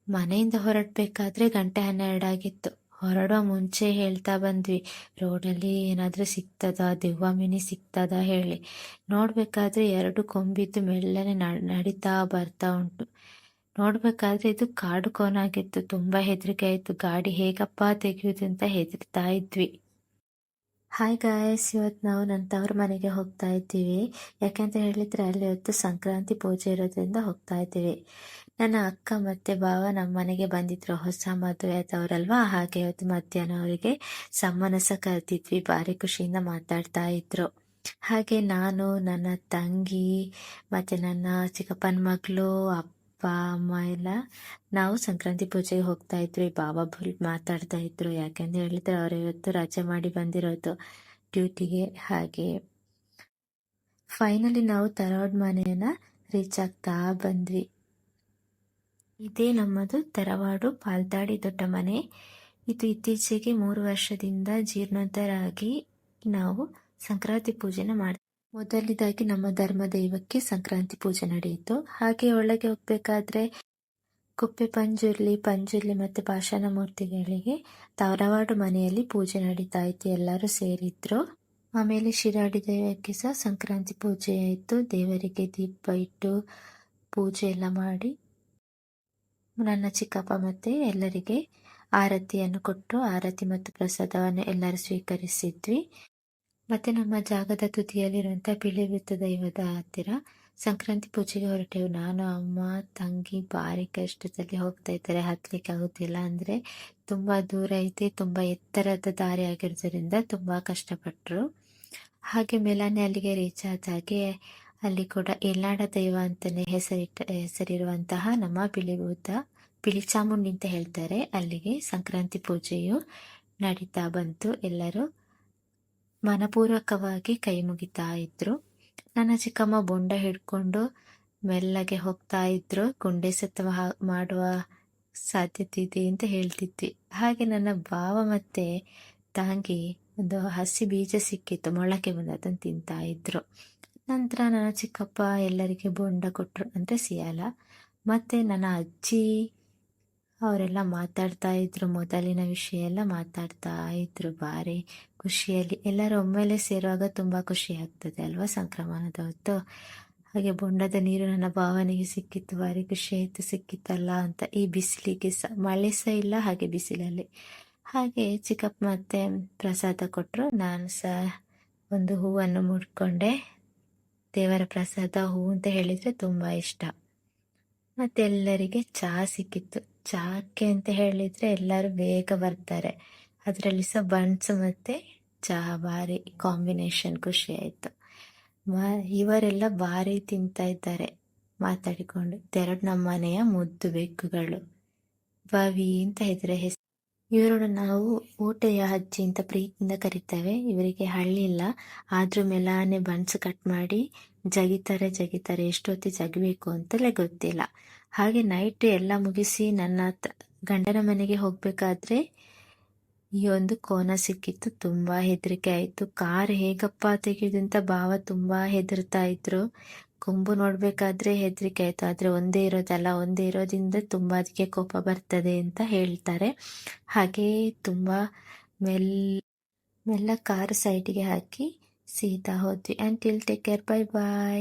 ಮನೆಯಿಂದ ಹೊರಡಬೇಕಾದ್ರೆ 1:12 ಆಗಿತ್ತು. ಹೊರಡೋ ಮುಂಚೆ ಹೇಳ್ತಾ ಬಂದ್ವಿ, ರೋಡಲ್ಲಿ ಏನಾದರೂ ಸಿಗ್ತದಾ, ದೆವ್ವ ಮಿನಿ ಸಿಗ್ತದಾ ಹೇಳಿ. ನೋಡಬೇಕಾದ್ರೆ 2 ಕೊಂಬಿದ್ದು ಮೆಲ್ಲನೆ ನಡೀತಾ ಬರ್ತಾ ಉಂಟು. ನೋಡಬೇಕಾದ್ರೆ ಇದು ಕಾಡು ಕೋನಾಗಿತ್ತು. ತುಂಬ ಹೆದರಿಕೆ ಆಯಿತು. ಗಾಡಿ ಹೇಗಪ್ಪ ತೆಗೆಯುವುದು ಅಂತ ಹೆದರ್ತಾ ಇದ್ವಿ. ಹಾಯ್ ಗಾಯ್ಸ್, ಇವತ್ತು ನಾವು ನನ್ನ ತವ್ರ ಮನೆಗೆ ಹೋಗ್ತಾ ಇದ್ದೀವಿ. ಯಾಕೆಂತ ಹೇಳಿದರೆ ಅಲ್ಲಿ ಇವತ್ತು ಸಂಕ್ರಾಂತಿ ಪೂಜೆ ಇರೋದ್ರಿಂದ ಹೋಗ್ತಾ ಇದ್ದೀವಿ. ನನ್ನ ಅಕ್ಕ ಮತ್ತು ಭಾವ ನಮ್ಮ ಮನೆಗೆ ಬಂದಿದ್ರು, ಹೊಸ ಮದುವೆ ಆದವರಲ್ವಾ. ಹಾಗೆ ಇವತ್ತು ಮಧ್ಯಾಹ್ನ ಅವರಿಗೆ ಸಮ್ಮನಸ ಕರೆದಿದ್ವಿ. ಭಾರಿ ಖುಷಿಯಿಂದ ಮಾತಾಡ್ತಾ ಇದ್ರು. ಹಾಗೆ ನಾನು, ನನ್ನ ತಂಗಿ ಮತ್ತು ನನ್ನ ಚಿಕ್ಕಪ್ಪನ ಮಗಳು, ಅಪ್ಪ ಅಮ್ಮ ಎಲ್ಲ ನಾವು ಸಂಕ್ರಾಂತಿ ಪೂಜೆಗೆ ಹೋಗ್ತಾ ಇದ್ವಿ. ಬಾಬಾ ಫುಲ್ ಮಾತಾಡ್ತಾ ಇದ್ರು. ಯಾಕೆಂತ ಹೇಳಿದ್ರೆ ಅವರು ಇವತ್ತು ರಜೆ ಮಾಡಿ ಬಂದಿರೋದು ಡ್ಯೂಟಿಗೆ. ಹಾಗೆ ಫೈನಲಿ ನಾವು ತರವಾಡು ಮನೆಯನ್ನ ರೀಚ್ ಆಗ್ತಾ ಬಂದ್ವಿ. ಇದೇ ನಮ್ಮದು ತರವಾಡು ಪಾಲ್ತಾಡಿ ದೊಡ್ಡ ಮನೆ. ಇದು ಇತ್ತೀಚೆಗೆ 3 ವರ್ಷದಿಂದ ಜೀರ್ಣೋದ್ಧಾರ ಆಗಿ ನಾವು ಸಂಕ್ರಾಂತಿ ಪೂಜೆನ ಮಾಡ್ತೀವಿ. ಮೊದಲನೇದಾಗಿ ನಮ್ಮ ಧರ್ಮ ದೈವಕ್ಕೆ ಸಂಕ್ರಾಂತಿ ಪೂಜೆ ನಡೆಯಿತು. ಹಾಗೆ ಒಳಗೆ ಹೋಗ್ಬೇಕಾದ್ರೆ ಕುಪ್ಪೆ ಪಂಜುರ್ಲಿ ಮತ್ತು ಪಾಷಾಣ ಮೂರ್ತಿಗಳಿಗೆ ತರವಾಡು ಮನೆಯಲ್ಲಿ ಪೂಜೆ ನಡೀತಾ ಇತ್ತು. ಎಲ್ಲರೂ ಸೇರಿದ್ರು. ಆಮೇಲೆ ಶಿರಾಡಿ ದೈವಕ್ಕೆ ಸಹ ಸಂಕ್ರಾಂತಿ ಪೂಜೆ ಆಯಿತು. ದೇವರಿಗೆ ದೀಪ ಇಟ್ಟು ಪೂಜೆ ಎಲ್ಲ ಮಾಡಿ ನನ್ನ ಚಿಕ್ಕಪ್ಪ ಮತ್ತೆ ಎಲ್ಲರಿಗೆ ಆರತಿಯನ್ನು ಕೊಟ್ಟು ಆರತಿ ಮತ್ತು ಪ್ರಸಾದವನ್ನು ಎಲ್ಲರೂ ಸ್ವೀಕರಿಸಿದ್ವಿ. ಮತ್ತೆ ನಮ್ಮ ಜಾಗದ ತುದಿಯಲ್ಲಿರುವಂಥ ಪಿಳಿವೃತ್ತ ದೈವದ ಹತ್ತಿರ ಸಂಕ್ರಾಂತಿ ಪೂಜೆಗೆ ಹೊರಟೆವು. ನಾನು, ಅಮ್ಮ, ತಂಗಿ ಭಾರಿ ಕಷ್ಟದಲ್ಲಿ ಹೋಗ್ತಾ ಇದ್ದಾರೆ. ಹತ್ತಲಿಕ್ಕೆ ಆಗುತ್ತಿಲ್ಲ, ಅಂದರೆ ತುಂಬ ದೂರ ಐತೆ, ತುಂಬ ಎತ್ತರದ ದಾರಿ ಆಗಿರೋದ್ರಿಂದ ತುಂಬ ಕಷ್ಟಪಟ್ಟರು. ಹಾಗೆ ಮೇಲಾನೆ ಅಲ್ಲಿಗೆ ರೀಚ್ ಆದಾಗೆ ಅಲ್ಲಿ ಕೂಡ ಯಲ್ಲಾಡ ದೈವ ಅಂತಲೇ ಹೆಸರಿರುವಂತಹ ನಮ್ಮ ಪಿಳಿ ಚಾಮುಂಡಿ ಅಂತ ಹೇಳ್ತಾರೆ, ಅಲ್ಲಿಗೆ ಸಂಕ್ರಾಂತಿ ಪೂಜೆಯು ನಡೀತಾ ಬಂತು. ಎಲ್ಲರೂ ಮನಪೂರ್ವಕವಾಗಿ ಕೈ ಮುಗಿತಾ ಇದ್ರು. ನನ್ನ ಚಿಕ್ಕಮ್ಮ ಬೊಂಡ ಹಿಡ್ಕೊಂಡು ಮೆಲ್ಲಗೆ ಹೋಗ್ತಾ ಇದ್ರು. ಗುಂಡೆ ಸತ್ವ ಮಾಡುವ ಸಾಧ್ಯತೆ ಇದೆ ಅಂತ ಹೇಳ್ತಿದ್ವಿ. ಹಾಗೆ ನನ್ನ ಭಾವ ಮತ್ತೆ ತಂಗಿ ಒಂದು ಹಸಿ ಬೀಜ ಸಿಕ್ಕಿತ್ತು, ಮೊಳಕೆ ಬಂದು ಅದನ್ನು ತಿಂತಾ ಇದ್ರು. ನಂತರ ನನ್ನ ಚಿಕ್ಕಪ್ಪ ಎಲ್ಲರಿಗೆ ಬೊಂಡ ಕೊಟ್ಟರು, ಅಂದರೆ ಸಿಯಾಲ. ಮತ್ತೆ ನನ್ನ ಅಜ್ಜಿ ಅವರೆಲ್ಲ ಮಾತಾಡ್ತಾ ಇದ್ರು, ಮೊದಲಿನ ವಿಷಯ ಎಲ್ಲ ಮಾತಾಡ್ತಾ ಇದ್ರು. ಭಾರಿ ಖುಷಿಯಲ್ಲಿ ಎಲ್ಲರೂ ಒಮ್ಮೆಲೆ ಸೇರುವಾಗ ತುಂಬ ಖುಷಿ ಆಗ್ತದೆ ಅಲ್ವಾ, ಸಂಕ್ರಮಣದ ಹೊತ್ತು. ಹಾಗೆ ಬೊಂಡದ ನೀರು ನನ್ನ ಭಾವನೆಗೆ ಸಿಕ್ಕಿತ್ತು. ಭಾರಿ ಖುಷಿ ಆಯಿತು, ಸಿಕ್ಕಿತ್ತಲ್ಲ ಅಂತ. ಈ ಬಿಸಿಲಿಗೆ ಸಹ, ಮಳೆ ಸಹ ಇಲ್ಲ, ಹಾಗೆ ಬಿಸಿಲಲ್ಲಿ. ಹಾಗೆ ಚಿಕ್ಕಪ್ಪ ಮತ್ತೆ ಪ್ರಸಾದ ಕೊಟ್ಟರು. ನಾನು ಸಹ ಒಂದು ಹೂವನ್ನು ಮುಡ್ಕೊಂಡೆ. ದೇವರ ಪ್ರಸಾದ ಹೂ ಅಂತ ಹೇಳಿದರೆ ತುಂಬ ಇಷ್ಟ. ಮತ್ತು ಎಲ್ಲರಿಗೆ ಚಹಾ ಸಿಕ್ಕಿತ್ತು. ಚಹಾಕ್ಕೆ ಅಂತ ಹೇಳಿದರೆ ಎಲ್ಲರೂ ಬೇಗ ಬರ್ತಾರೆ. ಅದರಲ್ಲಿ ಸಹ ಬನ್ಸ್ ಮತ್ತು ಚಹಾ ಭಾರಿ ಕಾಂಬಿನೇಷನ್, ಖುಷಿ ಆಯಿತು. ಇವರೆಲ್ಲ ಭಾರಿ ತಿಂತಾ ಇದ್ದಾರೆ ಮಾತಾಡಿಕೊಂಡು. ಎರಡು ನಮ್ಮ ಮನೆಯ ಮುದ್ದು ಬೆಕ್ಕುಗಳು, ಬಾವಿ ಅಂತ ಇದ್ರೆ ಹೆಸರು. ಇವರನ್ನು ನಾವು ಊಟೆಯ ಅಜ್ಜಿ ಅಂತ ಪ್ರೀತಿಯಿಂದ ಕರಿತೇವೆ. ಇವರಿಗೆ ಹಳ್ಳಿ ಇಲ್ಲ, ಆದ್ರೂ ಮೇಲಾನೆ ಬನ್ಸ್ ಕಟ್ ಮಾಡಿ ಜಗಿತಾರೆ. ಎಷ್ಟೊತ್ತಿ ಜಗಬೇಕು ಅಂತಲೇ ಗೊತ್ತಿಲ್ಲ. ಹಾಗೆ ನೈಟ್ ಎಲ್ಲ ಮುಗಿಸಿ ನನ್ನ ಗಂಡನ ಮನೆಗೆ ಹೋಗ್ಬೇಕಾದ್ರೆ ಈ ಒಂದು ಕೋನ ಸಿಕ್ಕಿತ್ತು. ತುಂಬಾ ಹೆದರಿಕೆ ಆಯಿತು. ಕಾರ್ ಹೇಗಪ್ಪ ತೆಗೆಯುವುದಂತ ಭಾವ ತುಂಬಾ ಹೆದರ್ತಾ ಇದ್ರು. ಕೊಂಬು ನೋಡ್ಬೇಕಾದ್ರೆ ಹೆದರಿಕೆ ಆಯಿತು. ಆದರೆ ಒಂದೇ ಇರೋದ್ರಿಂದ ತುಂಬ ಅದಕ್ಕೆ ಕೋಪ ಬರ್ತದೆ ಅಂತ ಹೇಳ್ತಾರೆ. ಹಾಗೆ ತುಂಬ ಮೆಲ್ಲ ಕಾರ್ ಸೈಡ್ಗೆ ಹಾಕಿ ಸೀದಾ ಹೋದ್ವಿ. ಅಂಟಿಲ್ ಟೇಕ್ ಕೇರ್, ಬೈ ಬಾಯ್.